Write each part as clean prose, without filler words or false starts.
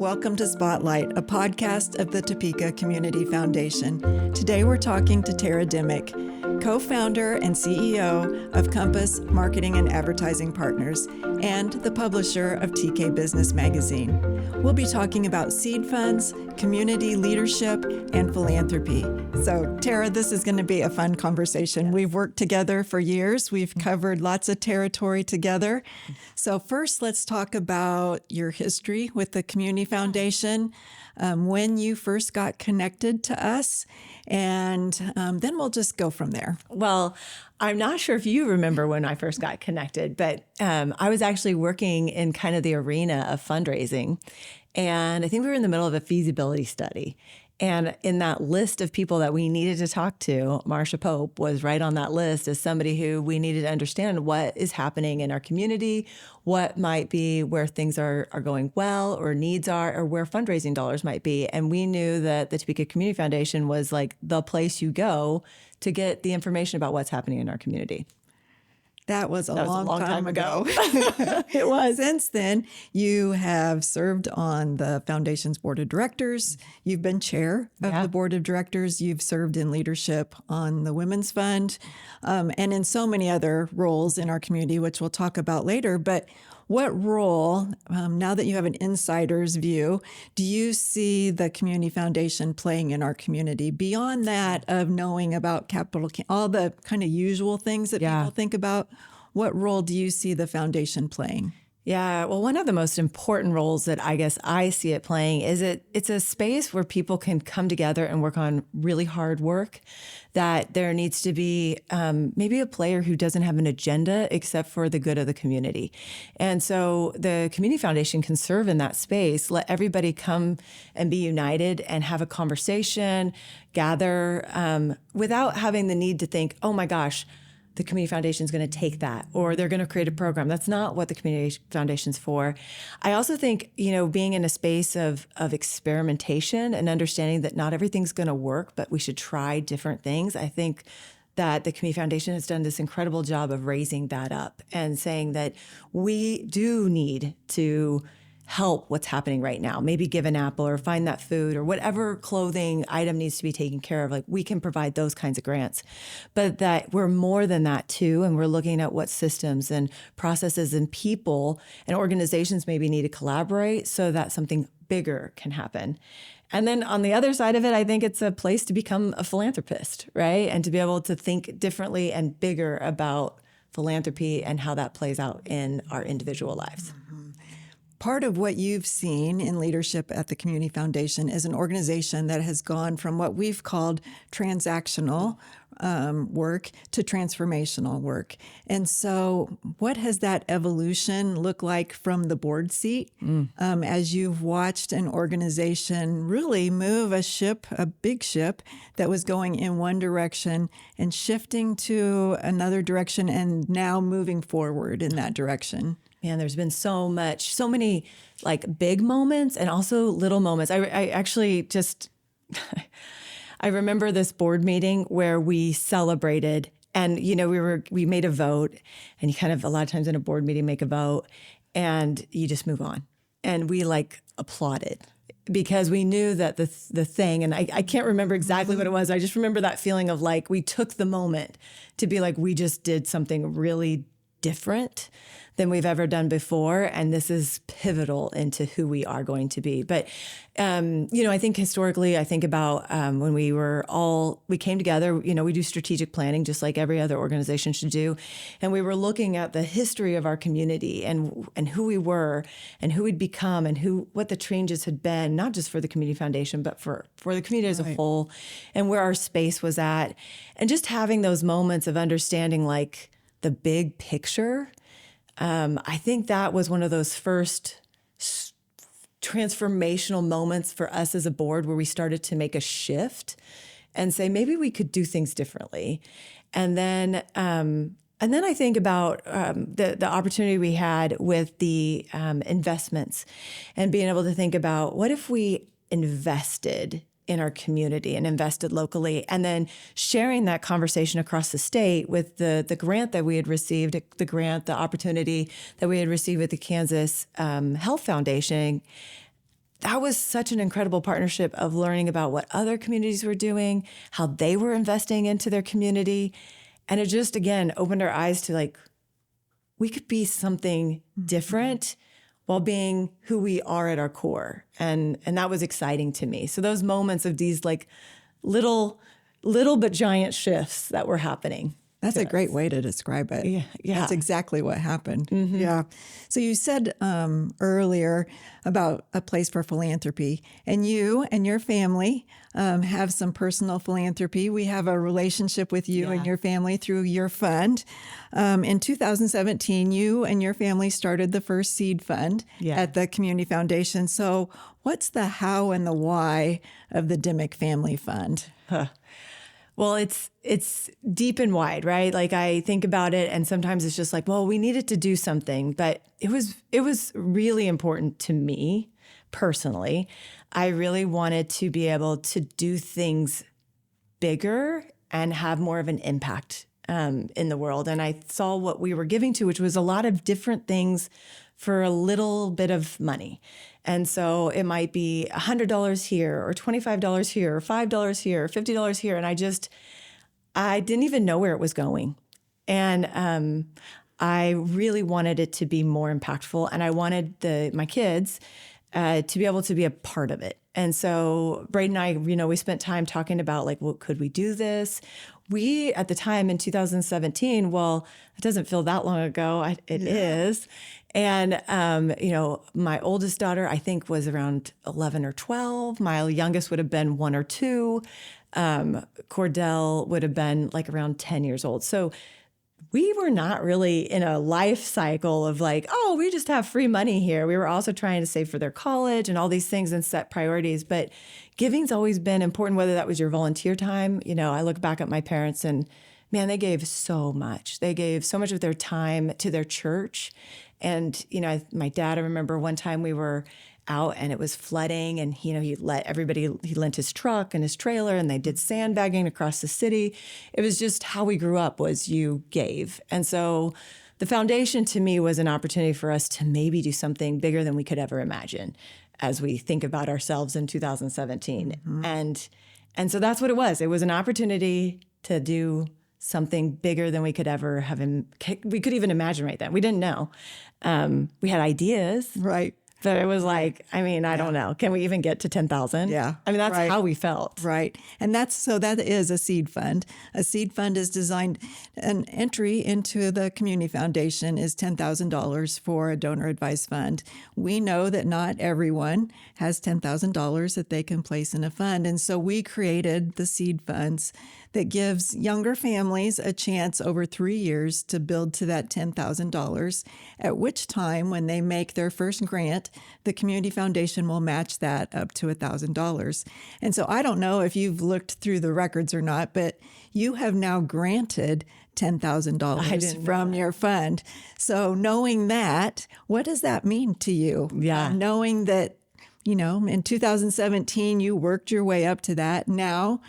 Welcome to Spotlight, a podcast of the Topeka Community Foundation. Today we're talking to Tara Dimick, co-founder and CEO of Compass Marketing and Advertising Partners and the publisher of TK Business Magazine. We'll be talking about seed funds, community leadership, and philanthropy. So, Tara, this is going to be a fun conversation. We've worked together for years. We've covered lots of territory together. So first, let's talk about your history with the Community Foundation, when you first got connected to us, and then we'll just go from there. Well, I'm not sure if you remember when I first got connected, but I was actually working in kind of the arena of fundraising. And I think we were in the middle of a feasibility study. And in that list of people that we needed to talk to, Marsha Pope was right on that list as somebody who we needed to understand what is happening in our community, what might be where things are going well or needs are, or where fundraising dollars might be. And we knew that the Topeka Community Foundation was like the place you go to get the information about what's happening in our community. That was a long time ago. It was. Since then, you have served on the foundation's board of directors. You've been chair of the board of directors. You've served in leadership on the Women's Fund, and in so many other roles in our community, which we'll talk about later. But what role, now that you have an insider's view, do you see the Community Foundation playing in our community beyond that of knowing about capital, all the kind of usual things that people think about? What role do you see the foundation playing? Yeah, well, one of the most important roles that I guess I see it playing is it's a space where people can come together and work on really hard work, that there needs to be maybe a player who doesn't have an agenda except for the good of the community. And so the Community Foundation can serve in that space, let everybody come and be united and have a conversation, gather without having the need to think, oh my gosh, the Community Foundation is going to take that, or they're going to create a program. That's not what the Community Foundation's for. I also think, being in a space of experimentation and understanding that not everything's going to work, but we should try different things. I think that the Community Foundation has done this incredible job of raising that up and saying that we do need to help what's happening right now. Maybe give an apple or find that food or whatever clothing item needs to be taken care of. Like, we can provide those kinds of grants, but that we're more than that too. And we're looking at what systems and processes and people and organizations maybe need to collaborate so that something bigger can happen. And then on the other side of it, I think it's a place to become a philanthropist, right? And to be able to think differently and bigger about philanthropy and how that plays out in our individual lives. Part of what you've seen in leadership at the Community Foundation is an organization that has gone from what we've called transactional work to transformational work. And so what has that evolution look like from the board seat as you've watched an organization really move a big ship that was going in one direction and shifting to another direction and now moving forward in that direction? Man, there's been so many like big moments and also little moments. I actually just, I remember this board meeting where we celebrated and, we made a vote, and you kind of a lot of times in a board meeting make a vote and you just move on. And we applauded because we knew that the thing, and I can't remember exactly what it was. I just remember that feeling of we took the moment to be we just did something really different than we've ever done before. And this is pivotal into who we are going to be. But, I think historically, I think about when we came together, we do strategic planning just like every other organization should do. And we were looking at the history of our community and who we were and who we'd become and what the changes had been, not just for the Community Foundation, but for the community as a whole, and where our space was at. And just having those moments of understanding the big picture. I think that was one of those first transformational moments for us as a board where we started to make a shift and say, maybe we could do things differently. And then I think about the opportunity we had with the investments and being able to think about what if we invested in our community and invested locally, and then sharing that conversation across the state with the grant that we had received, the opportunity that we had received with the Kansas Health Foundation, that was such an incredible partnership of learning about what other communities were doing, how they were investing into their community. And it just, again, opened our eyes to like, we could be something different while being who we are at our core. And that was exciting to me. So those moments of these like little but giant shifts that were happening. That's a great way to describe it. Yeah. That's exactly what happened. Yeah. So you said earlier about a place for philanthropy, and you and your family have some personal philanthropy. We have a relationship with you and your family through your fund. In 2017, you and your family started the first seed fund at the Community Foundation. So what's the how and the why of the Dimick Family Fund? Well, it's deep and wide, right? Like I think about it and sometimes it's just like, well, we needed to do something, but it was really important to me personally. I really wanted to be able to do things bigger and have more of an impact in the world. And I saw what we were giving to, which was a lot of different things for a little bit of money. And so it might be $100 here or $25 here or $5 here or $50 here. And I didn't even know where it was going. And I really wanted it to be more impactful. And I wanted my kids to be able to be a part of it. And so Braden and I, we spent time talking about like, well, could we do this? We, at the time in 2017, well, it doesn't feel that long ago. It is. And, my oldest daughter, I think, was around 11 or 12. My youngest would have been 1 or 2. Cordell would have been like around 10 years old. So we were not really in a life cycle of like, oh, we just have free money here. We were also trying to save for their college and all these things and set priorities. But giving's always been important, whether that was your volunteer time. I look back at my parents and, man, they gave so much. They gave so much of their time to their church. And, my dad, I remember one time we were out and it was flooding and, he lent his truck and his trailer and they did sandbagging across the city. It was just how we grew up was you gave. And so the foundation to me was an opportunity for us to maybe do something bigger than we could ever imagine as we think about ourselves in 2017. Mm-hmm. And so that's what it was. It was an opportunity to do something bigger than we could ever have. We could even imagine right then. We didn't know. We had ideas. Right. But it was like, I don't know. Can we even get to 10,000? Yeah. That's how we felt. Right. And that is a seed fund. A seed fund is designed, an entry into the Community Foundation is $10,000 for a donor advised fund. We know that not everyone has $10,000 that they can place in a fund. And so we created the seed funds that gives younger families a chance over 3 years to build to that $10,000, at which time when they make their first grant, the Community Foundation will match that up to $1,000. And so I don't know if you've looked through the records or not, but you have now granted $10,000 from your fund. So knowing that, what does that mean to you? Yeah. Knowing that, in 2017, you worked your way up to that. Now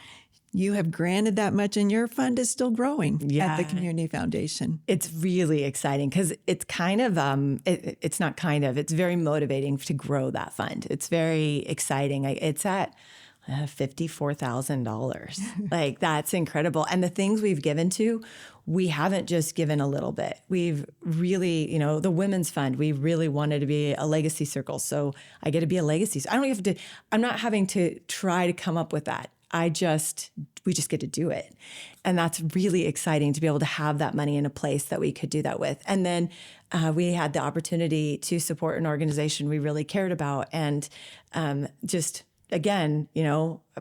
you have granted that much and your fund is still growing at the Community Foundation. It's really exciting because it's kind of, it's not kind of, it's very motivating to grow that fund. It's very exciting. It's at $54,000. Like that's incredible. And the things we've given to, we haven't just given a little bit. We've really, the Women's Fund, we really wanted to be a legacy circle. So I get to be a legacy. So I'm not having to try to come up with that. we just get to do it. And that's really exciting to be able to have that money in a place that we could do that with. And then we had the opportunity to support an organization we really cared about. And again,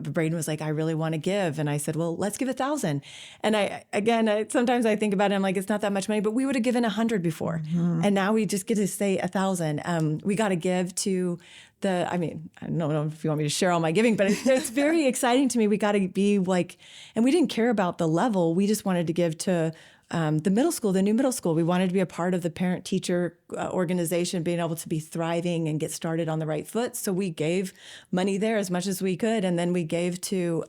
Braden was like, I really want to give. And I said, well, let's give 1,000. And sometimes I think about it, I'm like, it's not that much money, but we would have given 100 before. Mm-hmm. And now we just get to say 1,000. We got to give to I don't know if you want me to share all my giving, but it's very exciting to me. We got to be like, and we didn't care about the level. We just wanted to give to the middle school, the new middle school. We wanted to be a part of the parent-teacher organization, being able to be thriving and get started on the right foot. So we gave money there as much as we could. And then we gave to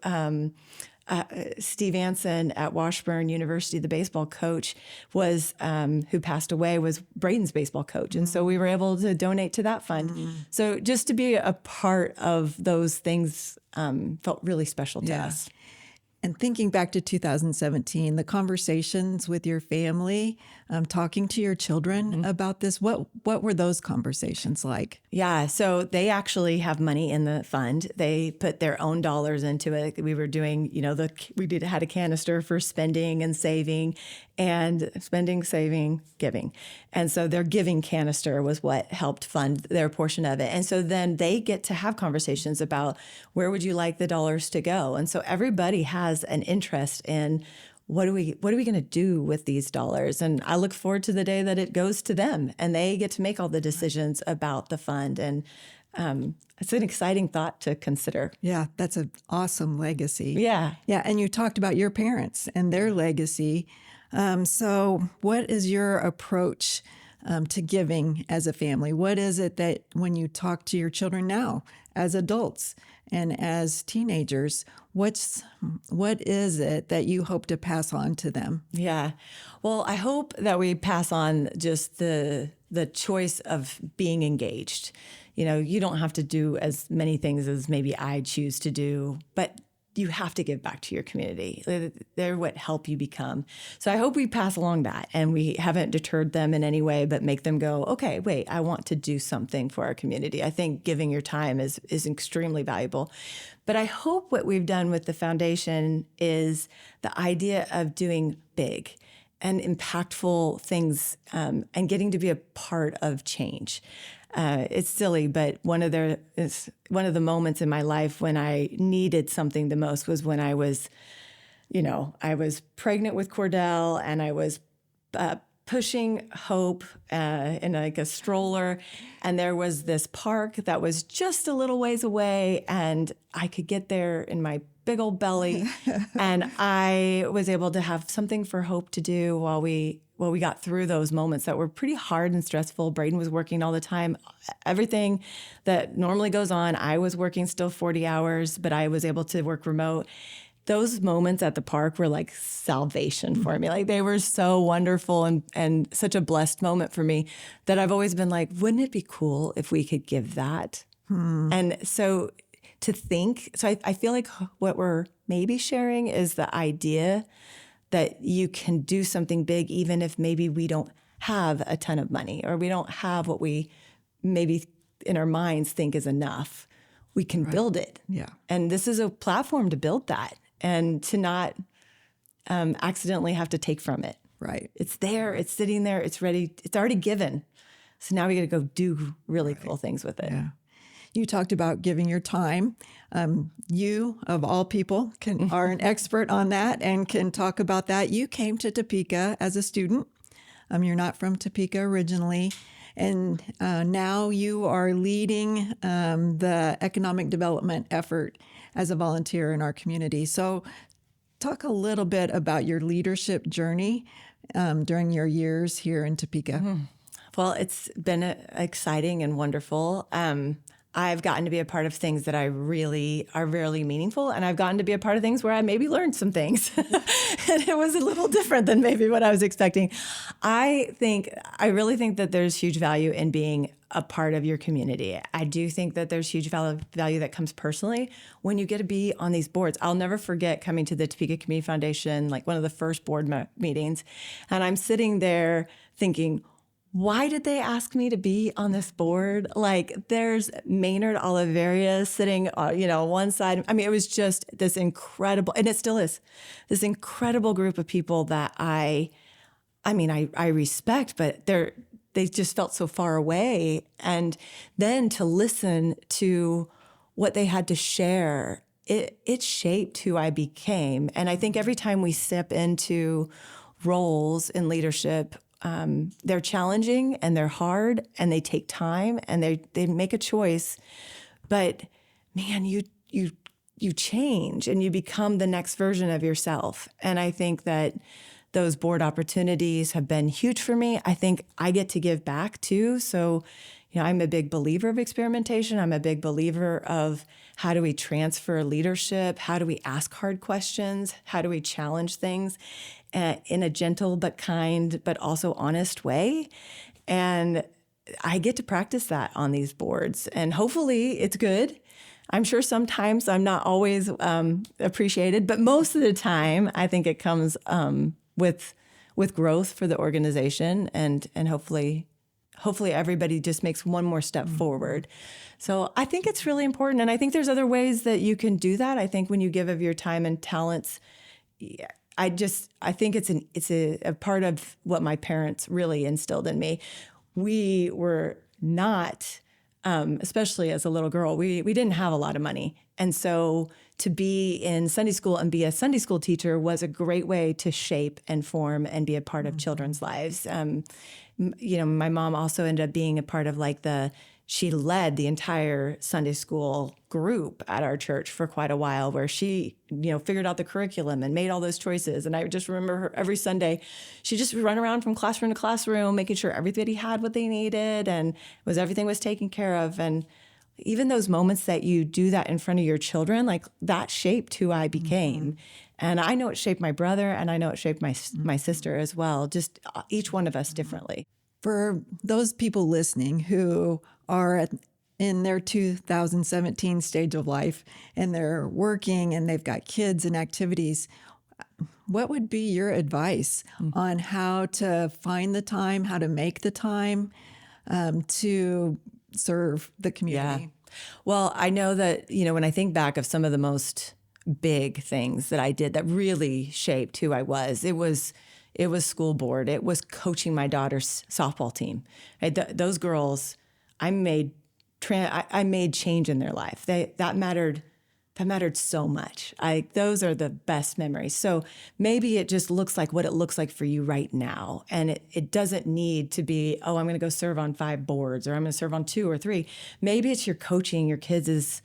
Steve Anson at Washburn University, the baseball coach, was who passed away, was Braden's baseball coach. And so we were able to donate to that fund. So just to be a part of those things felt really special to us. And thinking back to 2017, the conversations with your family, talking to your children about this, what were those conversations like? Yeah, so they actually have money in the fund. They put their own dollars into it. We were doing, had a canister for spending and saving, and spending, saving, giving. And so their giving canister was what helped fund their portion of it. And so then they get to have conversations about where would you like the dollars to go? And so everybody has an interest in what are we going to do with these dollars? And I look forward to the day that it goes to them and they get to make all the decisions about the fund. And it's an exciting thought to consider. Yeah, that's an awesome legacy. Yeah. Yeah, and you talked about your parents and their legacy. So what is your approach to giving as a family? What is it that when you talk to your children now as adults and as teenagers, what is it that you hope to pass on to them? Yeah. Well, I hope that we pass on just the choice of being engaged. You don't have to do as many things as maybe I choose to do, but you have to give back to your community. They're what help you become. So I hope we pass along that and we haven't deterred them in any way, but make them go, okay, wait, I want to do something for our community. I think giving your time is extremely valuable. But I hope what we've done with the foundation is the idea of doing big and impactful things and getting to be a part of change. It's silly, but one of the moments in my life when I needed something the most was when I was pregnant with Cordell and I was pushing Hope in like a stroller, and there was this park that was just a little ways away, and I could get there in my big old belly, and I was able to have something for Hope to do while we got through those moments that were pretty hard and stressful. Braden was working all the time. Everything that normally goes on, I was working still 40 hours, but I was able to work remote. Those moments at the park were like salvation for me. Like they were so wonderful and such a blessed moment for me that I've always been like, wouldn't it be cool if we could give that? And so I feel like what we're maybe sharing is the idea that you can do something big even if maybe we don't have a ton of money or we don't have what we maybe in our minds think is enough. We can build it. Yeah. And this is a platform to build that and to not accidentally have to take from it. Right. It's there. It's sitting there. It's ready. It's already given. So now we got to go do really cool things with it. Yeah. You talked about giving your time. You, of all people, are an expert on that and can talk about that. You came to Topeka as a student. You're not from Topeka originally. And now you are leading the economic development effort as a volunteer in our community. So talk a little bit about your leadership journey during your years here in Topeka. Well, it's been exciting and wonderful. I've gotten to be a part of things that are really meaningful, and I've gotten to be a part of things where I maybe learned some things. And it was a little different than maybe what I was expecting. I really think that there's huge value in being a part of your community. I do think that there's huge value that comes personally when you get to be on these boards. I'll never forget coming to the Topeka Community Foundation, like one of the first board meetings, and I'm sitting there thinking, why did they ask me to be on this board? Like there's Maynard Oliveria sitting, one side. I mean, it was just this incredible, and it still is, this incredible group of people that I respect, but they just felt so far away. And then to listen to what they had to share, it shaped who I became. And I think every time we step into roles in leadership, they're challenging and they're hard and they take time and they make a choice, but man, you change and you become the next version of yourself. And I think that those board opportunities have been huge for me. I think I get to give back too. So, I'm a big believer of experimentation. I'm a big believer of how do we transfer leadership? How do we ask hard questions? How do we challenge things in a gentle but kind, but also honest way? And I get to practice that on these boards, and hopefully it's good. I'm sure sometimes I'm not always appreciated, but most of the time I think it comes with growth for the organization, and hopefully everybody just makes one more step forward. So I think it's really important, and I think there's other ways that you can do that. I think when you give of your time and talents, I think it's a part of what my parents really instilled in me. We were not, especially as a little girl, we didn't have a lot of money. And so to be in Sunday school and be a Sunday school teacher was a great way to shape and form and be a part of children's lives. My mom also ended up being a part of she led the entire Sunday school group at our church for quite a while, where she, figured out the curriculum and made all those choices. And I just remember her every Sunday, she just run around from classroom to classroom, making sure everybody had what they needed and everything was taken care of. And even those moments that you do that in front of your children, that shaped who I became. And I know it shaped my brother, and I know it shaped my sister as well, just each one of us differently. For those people listening who are in their 2017 stage of life and they're working and they've got kids and activities, what would be your advice on how to find the time, how to make the time to serve the community? Yeah. Well, I know that, when I think back of some of the most big things that I did that really shaped who I was, it was school board. It was coaching my daughter's softball team. Those girls, I made change in their life. That mattered so much. Those are the best memories. So maybe it just looks like what it looks like for you right now. And it doesn't need to be, I'm going to go serve on 5 boards, or I'm going to serve on 2 or 3. Maybe it's you're coaching your kids'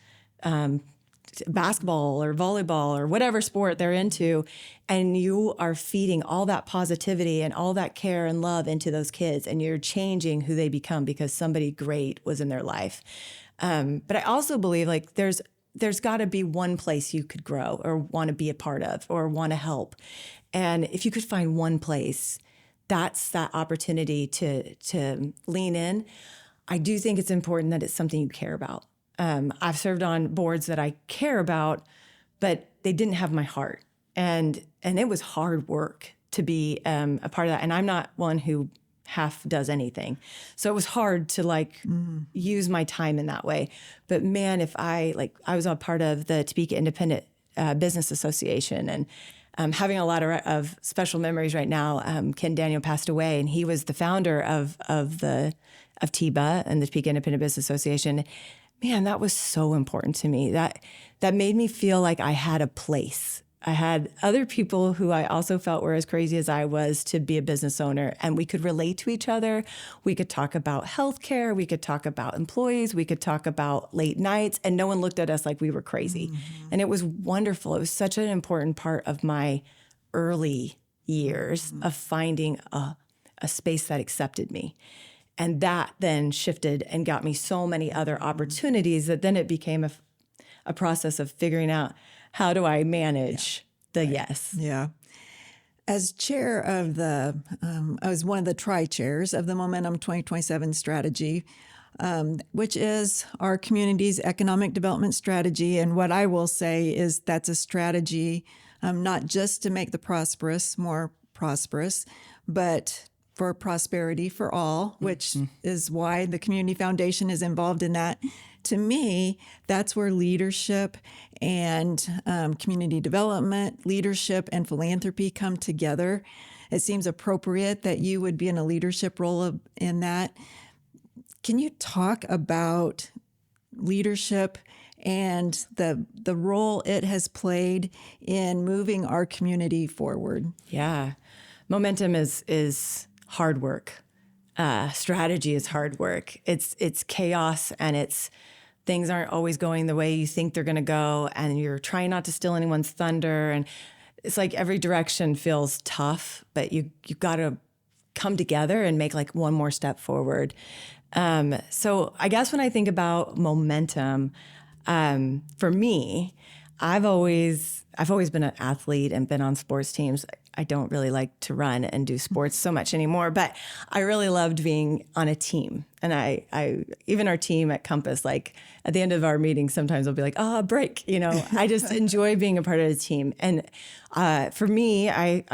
basketball or volleyball or whatever sport they're into, and you are feeding all that positivity and all that care and love into those kids, and you're changing who they become because somebody great was in their life. But I also believe there's got to be one place you could grow or want to be a part of or want to help. And if you could find one place, that's that opportunity to lean in. I do think it's important that it's something you care about. I've served on boards that I care about, but they didn't have my heart. And it was hard work to be a part of that. And I'm not one who half does anything. So it was hard to use my time in that way. But man, if I was a part of the Topeka Independent Business Association, and having a lot of special memories right now. Ken Daniel passed away, and he was the founder of TIBA and the Topeka Independent Business Association. Man, that was so important to me. That made me feel like I had a place. I had other people who I also felt were as crazy as I was to be a business owner, and we could relate to each other. We could talk about healthcare. We could talk about employees. We could talk about late nights, and no one looked at us like we were crazy. Mm-hmm. And it was wonderful. It was such an important part of my early years of finding a space that accepted me. And that then shifted and got me so many other opportunities that then it became a process of figuring out, how do I manage the yes? Yeah. As chair of I was one of the tri-chairs of the Momentum 2027 strategy, which is our community's economic development strategy. And what I will say is that's a strategy not just to make the prosperous more prosperous, but for prosperity for all, which is why the Community Foundation is involved in that. To me, that's where leadership and community development, leadership and philanthropy come together. It seems appropriate that you would be in a leadership role in that. Can you talk about leadership and the role it has played in moving our community forward? Yeah. Momentum is hard work. Strategy is hard work. It's chaos, and things aren't always going the way you think they're going to go, and you're trying not to steal anyone's thunder. And it's like every direction feels tough, but you've got to come together and make one more step forward. So I guess when I think about momentum, for me, I've always been an athlete and been on sports teams. I don't really like to run and do sports so much anymore, but I really loved being on a team. And I even our team at Compass, like at the end of our meetings, sometimes I'll be like, break, I just enjoy being a part of the team. And for me, I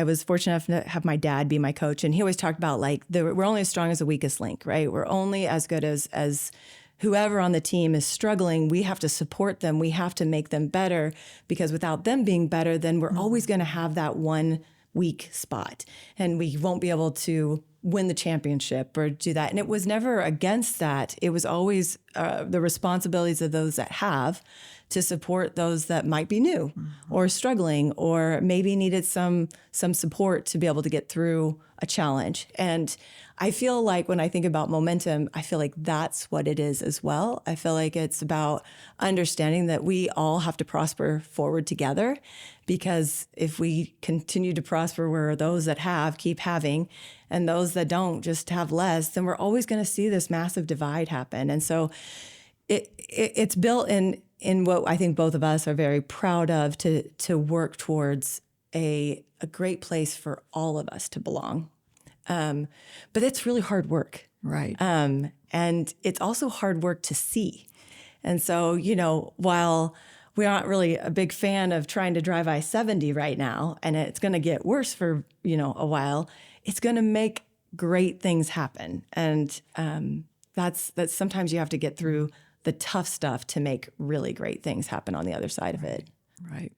was fortunate enough to have my dad be my coach. And he always talked about like, we're only as strong as the weakest link, right? We're only as good as whoever on the team is struggling. We have to support them. We have to make them better, because without them being better, then we're always going to have that one weak spot and we won't be able to win the championship or do that. And it was never against that. It was always the responsibilities of those that have to support those that might be new or struggling or maybe needed some support to be able to get through a challenge. And I feel like when I think about momentum, I feel like that's what it is as well. I feel like it's about understanding that we all have to prosper forward together, because if we continue to prosper where those that have keep having and those that don't just have less, then we're always going to see this massive divide happen. And so it's built in what I think both of us are very proud of, to work towards a great place for all of us to belong. But it's really hard work. Right. And it's also hard work to see. And so, while we aren't really a big fan of trying to drive I-70 right now, and it's going to get worse for, a while, it's going to make great things happen. And that's sometimes you have to get through the tough stuff to make really great things happen on the other side of it. Right.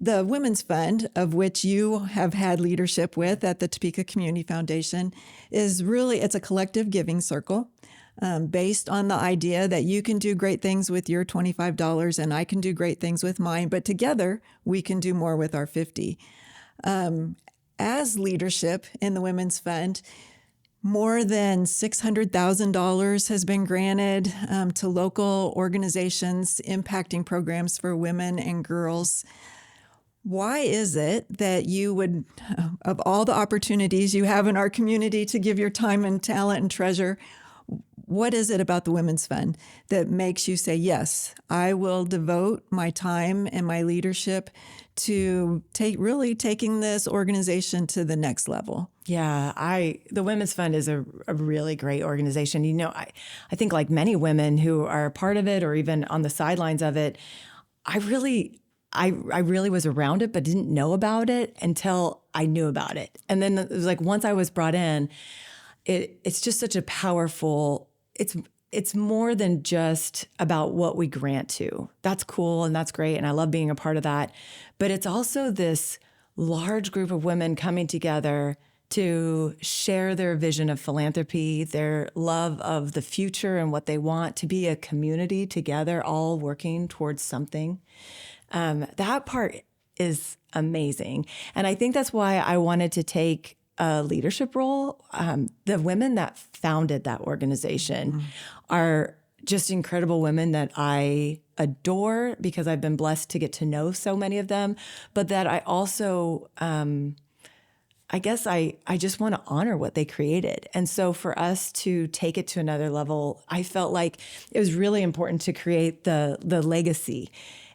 The Women's Fund, of which you have had leadership with at the Topeka Community Foundation, it's a collective giving circle based on the idea that you can do great things with your $25 and I can do great things with mine, but together we can do more with our 50. As leadership in the Women's Fund, more than $600,000 has been granted to local organizations impacting programs for women and girls. Why is it that you would, of all the opportunities you have in our community to give your time and talent and treasure, what is it about the Women's Fund that makes you say, yes, I will devote my time and my leadership to taking this organization to the next level? Yeah, the Women's Fund is a really great organization. I think like many women who are a part of it or even on the sidelines of it, I really was around it, but didn't know about it until I knew about it. And then it was like, once I was brought in, it's just such a powerful, it's more than just about what we grant to. That's cool and that's great. And I love being a part of that. But it's also this large group of women coming together to share their vision of philanthropy, their love of the future and what they want to be, a community together, all working towards something. That part is amazing. And I think that's why I wanted to take a leadership role. The women that founded that organization are just incredible women that I adore, because I've been blessed to get to know so many of them, but that I also, I guess I just want to honor what they created. And so for us to take it to another level, I felt like it was really important to create the legacy.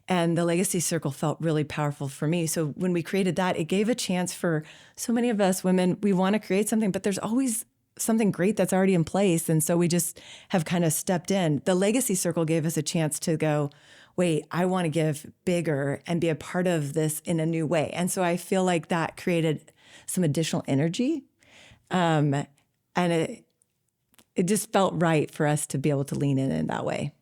And the legacy circle felt really powerful for me. So when we created that, it gave a chance for so many of us women, we want to create something, but there's always something great that's already in place. And so we just have kind of stepped in. The legacy circle gave us a chance to go, wait, I want to give bigger and be a part of this in a new way. And so I feel like that created some additional energy. And it just felt right for us to be able to lean in that way.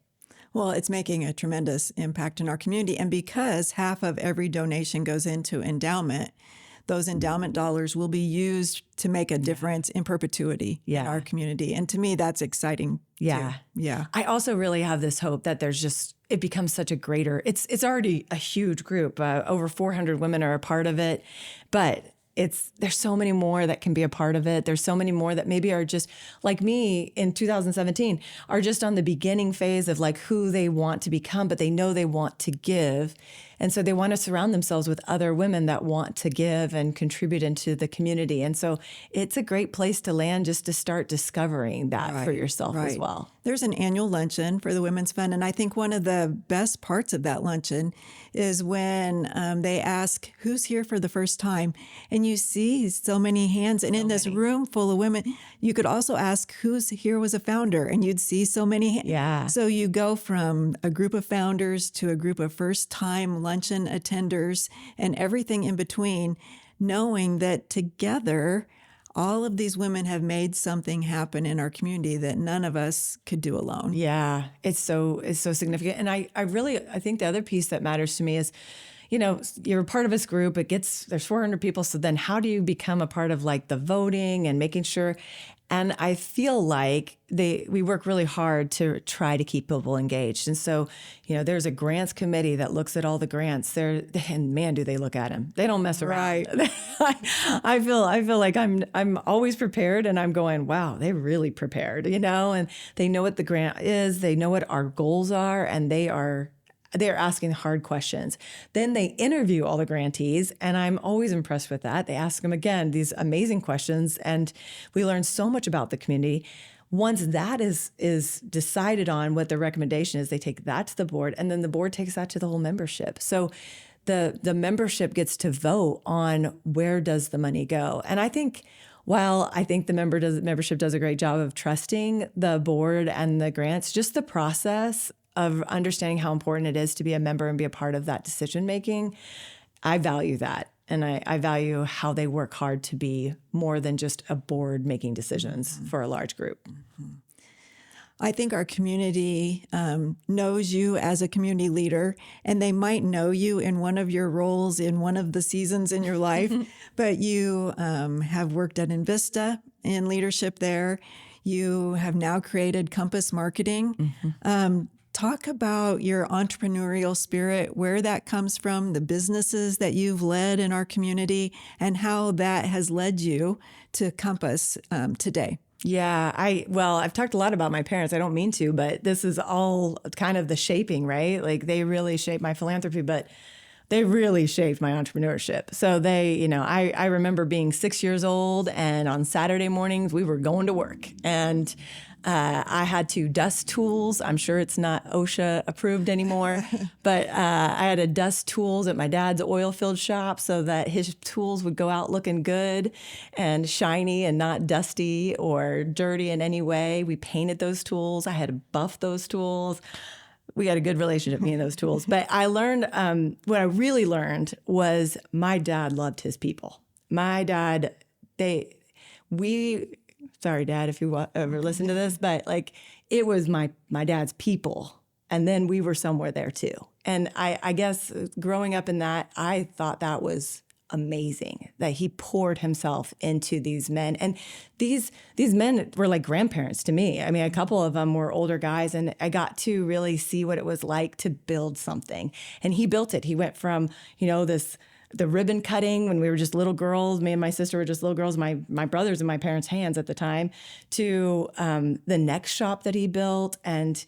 Well, it's making a tremendous impact in our community. And because half of every donation goes into endowment, those endowment dollars will be used to make a difference in perpetuity in our community. And to me, that's exciting. Yeah. Too. Yeah. I also really have this hope that it becomes such a greater, it's already a huge group. Over 400 women are a part of it, but there's so many more that can be a part of it. There's so many more that maybe are just like me in 2017, are just on the beginning phase of like who they want to become, but they know they want to give. And so they want to surround themselves with other women that want to give and contribute into the community. And so it's a great place to land just to start discovering that for yourself as well. There's an annual luncheon for the Women's Fund. And I think one of the best parts of that luncheon is when they ask, who's here for the first time? And you see so many hands. And in this room full of women, you could also ask, who's here was a founder? And you'd see so many hands. Yeah. So you go from a group of founders to a group of first-time luncheon attenders and everything in between, knowing that together, all of these women have made something happen in our community that none of us could do alone. Yeah, it's so significant. And I think the other piece that matters to me is, you're a part of this group. There's 400 people. So then how do you become a part of like the voting and making sure? And I feel like we work really hard to try to keep people engaged. And so, there's a grants committee that looks at all the grants there, and man, do they look at them. They don't mess around. Right. I feel like I'm always prepared, and I'm going, wow, they really prepared, and they know what the grant is. They know what our goals are, and they're asking hard questions. Then they interview all the grantees, and I'm always impressed with that. They ask them, again, these amazing questions, and we learn so much about the community. Once that is decided on what the recommendation is, they take that to the board, and then the board takes that to the whole membership. So the membership gets to vote on where does the money go. And I think while I think the membership does a great job of trusting the board and the grants, just the process of understanding how important it is to be a member and be a part of that decision making, I value that. And I value how they work hard to be more than just a board making decisions for a large group. I think our community knows you as a community leader, and they might know you in one of your roles in one of the seasons in your life, but you have worked at Invista in leadership there. You have now created Compass Marketing. Talk about your entrepreneurial spirit, where that comes from, the businesses that you've led in our community, and how that has led you to Compass today. Yeah, I've talked a lot about my parents. I don't mean to, but this is all kind of the shaping, right? Like they really shaped my philanthropy, but they really shaped my entrepreneurship. So I remember being 6 years old, and on Saturday mornings we were going to work, and I had to dust tools. I'm sure it's not OSHA approved anymore, but I had to dust tools at my dad's oil field shop so that his tools would go out looking good and shiny and not dusty or dirty in any way. We painted those tools. I had to buff those tools. We had a good relationship, me and those tools. But I learned, what I really learned was my dad loved his people. My dad, sorry, Dad, if you ever listen to this, but like it was my dad's people. And then we were somewhere there too. And I guess growing up in that, I thought that was amazing that he poured himself into these men. And these men were like grandparents to me. I mean, a couple of them were older guys, and I got to really see what it was like to build something. And he built it. He went from, the ribbon cutting when we were just little girls, me and my sister were just little girls, my brothers in my parents' hands at the time, to the next shop that he built, and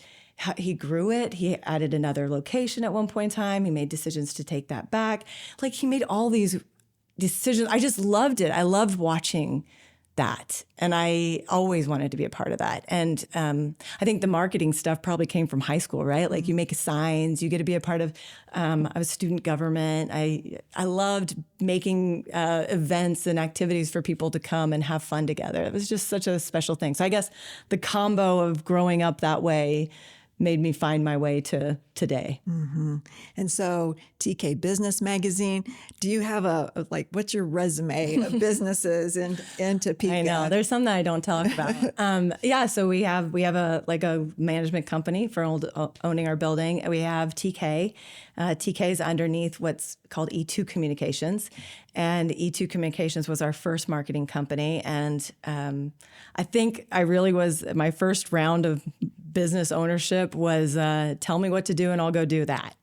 he grew it. He added another location at one point in time. He made decisions to take that back. Like he made all these decisions. I just loved it. I loved watching that. And I always wanted to be a part of that. And I think the marketing stuff probably came from high school, right? Like you make signs, you get to be a part of, I was student government. I loved making events and activities for people to come and have fun together. It was just such a special thing. So I guess the combo of growing up that way made me find my way to today. Mm-hmm. And so TK Business Magazine, do you have what's your resume of businesses in Topeka? I know, there's some that I don't talk about. So we have a management company for owning our building. We have TK. TK is underneath what's called E2 Communications. And E2 Communications was our first marketing company. And I think my first round of business ownership was tell me what to do and I'll go do that.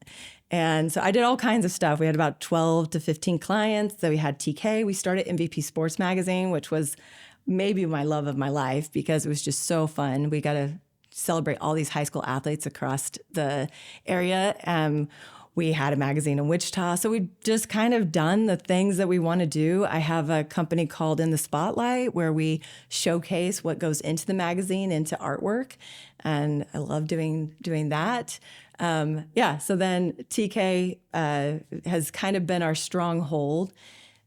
And so I did all kinds of stuff. We had about 12 to 15 clients. So we had TK. We started MVP Sports Magazine, which was maybe my love of my life because it was just so fun. We got to celebrate all these high school athletes across the area. We had a magazine in Wichita. So we've just kind of done the things that we want to do. I have a company called In the Spotlight where we showcase what goes into the magazine, into artwork. And I love doing that. So then TK has kind of been our stronghold.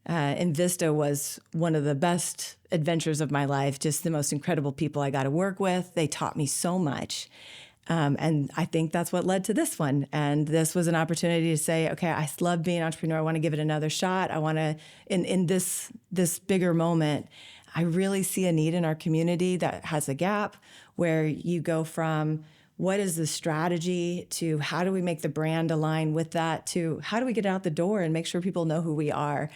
And Vista was one of the best adventures of my life, just the most incredible people I got to work with. They taught me so much. And I think that's what led to this one. And this was an opportunity to say, okay, I love being an entrepreneur. I want to give it another shot. I want to, in this bigger moment, I really see a need in our community that has a gap where you go from what is the strategy to how do we make the brand align with that to how do we get out the door and make sure people know who we are.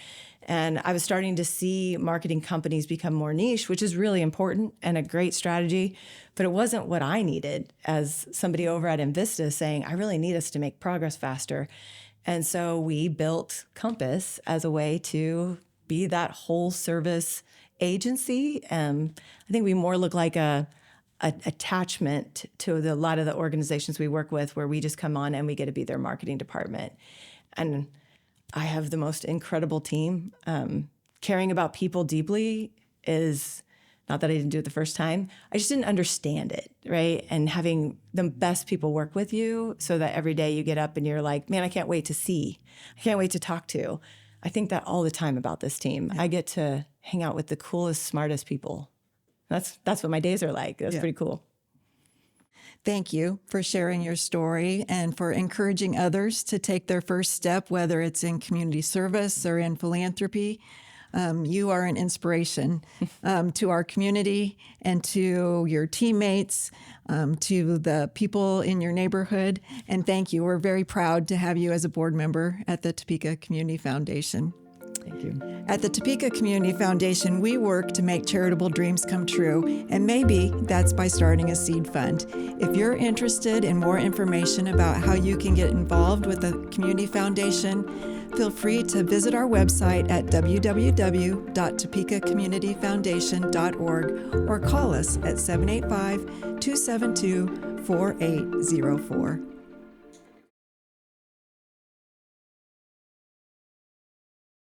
And I was starting to see marketing companies become more niche, which is really important and a great strategy, but it wasn't what I needed as somebody over at Invista saying, I really need us to make progress faster. And so we built Compass as a way to be that whole service agency. I think we more look like a attachment to a lot of the organizations we work with where we just come on and we get to be their marketing department. And I have the most incredible team. Caring about people deeply is not that I didn't do it the first time. I just didn't understand it, right? And having the best people work with you so that every day you get up and you're like, man, I can't wait to see. I can't wait to talk to. I think that all the time about this team. I get to hang out with the coolest, smartest people. That's what my days are like. That's pretty cool. Thank you for sharing your story and for encouraging others to take their first step, whether it's in community service or in philanthropy. You are an inspiration to our community and to your teammates, to the people in your neighborhood. And thank you. We're very proud to have you as a board member at the Topeka Community Foundation. Thank you. At the Topeka Community Foundation, we work to make charitable dreams come true, and maybe that's by starting a seed fund. If you're interested in more information about how you can get involved with the Community Foundation, feel free to visit our website at www.topekacommunityfoundation.org or call us at 785-272-4804.